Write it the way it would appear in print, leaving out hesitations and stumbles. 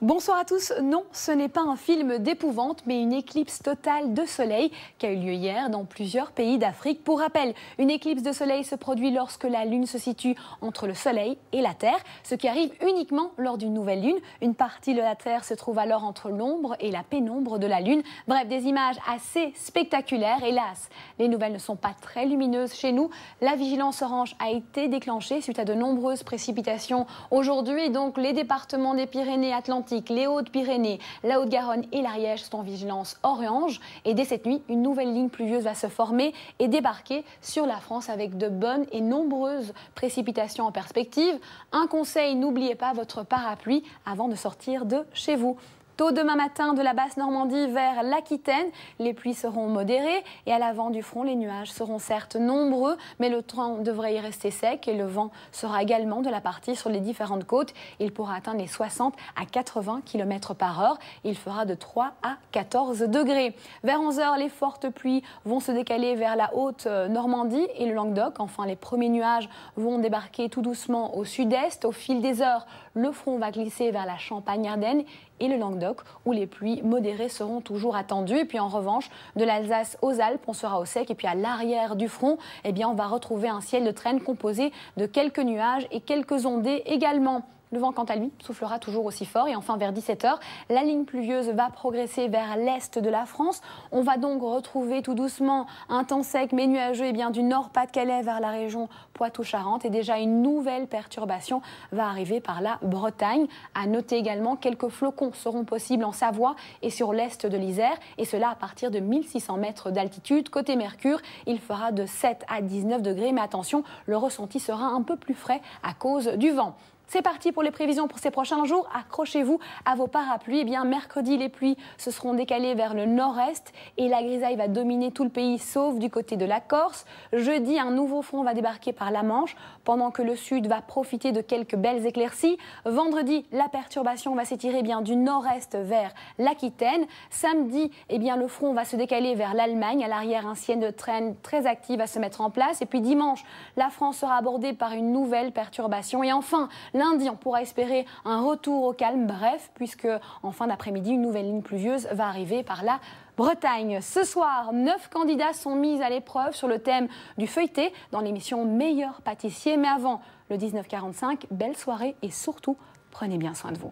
Bonsoir à tous. Non, ce n'est pas un film d'épouvante, mais une éclipse totale de soleil qui a eu lieu hier dans plusieurs pays d'Afrique. Pour rappel, une éclipse de soleil se produit lorsque la Lune se situe entre le Soleil et la Terre, ce qui arrive uniquement lors d'une nouvelle Lune. Une partie de la Terre se trouve alors entre l'ombre et la pénombre de la Lune. Bref, des images assez spectaculaires. Hélas, les nouvelles ne sont pas très lumineuses chez nous. La vigilance orange a été déclenchée suite à de nombreuses précipitations aujourd'hui. Donc, les départements des Pyrénées-Atlantiques, les Hautes-Pyrénées, la Haute-Garonne et l'Ariège sont en vigilance orange. Et dès cette nuit, une nouvelle ligne pluvieuse va se former et débarquer sur la France avec de bonnes et nombreuses précipitations en perspective. Un conseil, n'oubliez pas votre parapluie avant de sortir de chez vous. Tôt demain matin, de la Basse-Normandie vers l'Aquitaine, les pluies seront modérées et à l'avant du front, les nuages seront certes nombreux, mais le temps devrait y rester sec et le vent sera également de la partie sur les différentes côtes. Il pourra atteindre les 60 à 80 km par heure. Il fera de 3 à 14 degrés. Vers 11 h, les fortes pluies vont se décaler vers la Haute-Normandie et le Languedoc. Enfin, les premiers nuages vont débarquer tout doucement au sud-est. Au fil des heures, le front va glisser vers la Champagne-Ardenne et le Languedoc, où les pluies modérées seront toujours attendues. Et puis en revanche, de l'Alsace aux Alpes, on sera au sec. Et puis à l'arrière du front, eh bien, on va retrouver un ciel de traîne composé de quelques nuages et quelques ondées également. Le vent, quant à lui, soufflera toujours aussi fort. Et enfin, vers 17 h, la ligne pluvieuse va progresser vers l'est de la France. On va donc retrouver tout doucement un temps sec mais nuageux du Nord-Pas-de-Calais vers la région Poitou-Charentes. Et déjà, une nouvelle perturbation va arriver par la Bretagne. À noter également, quelques flocons seront possibles en Savoie et sur l'est de l'Isère. Et cela à partir de 1600 mètres d'altitude. Côté Mercure, il fera de 7 à 19 degrés. Mais attention, le ressenti sera un peu plus frais à cause du vent. C'est parti pour les prévisions pour ces prochains jours. Accrochez-vous à vos parapluies. Eh bien, mercredi, les pluies se seront décalées vers le nord-est et la grisaille va dominer tout le pays, sauf du côté de la Corse. Jeudi, un nouveau front va débarquer par la Manche, pendant que le sud va profiter de quelques belles éclaircies. Vendredi, la perturbation va s'étirer du nord-est vers l'Aquitaine. Samedi, le front va se décaler vers l'Allemagne. À l'arrière, un ciel de traîne très actif va se mettre en place. Et puis dimanche, la France sera abordée par une nouvelle perturbation. Et enfin, lundi, on pourra espérer un retour au calme, bref, puisque en fin d'après-midi, une nouvelle ligne pluvieuse va arriver par la Bretagne. Ce soir, 9 candidats sont mis à l'épreuve sur le thème du feuilleté dans l'émission Meilleur pâtissier. Mais avant le 19h45, belle soirée et surtout, prenez bien soin de vous.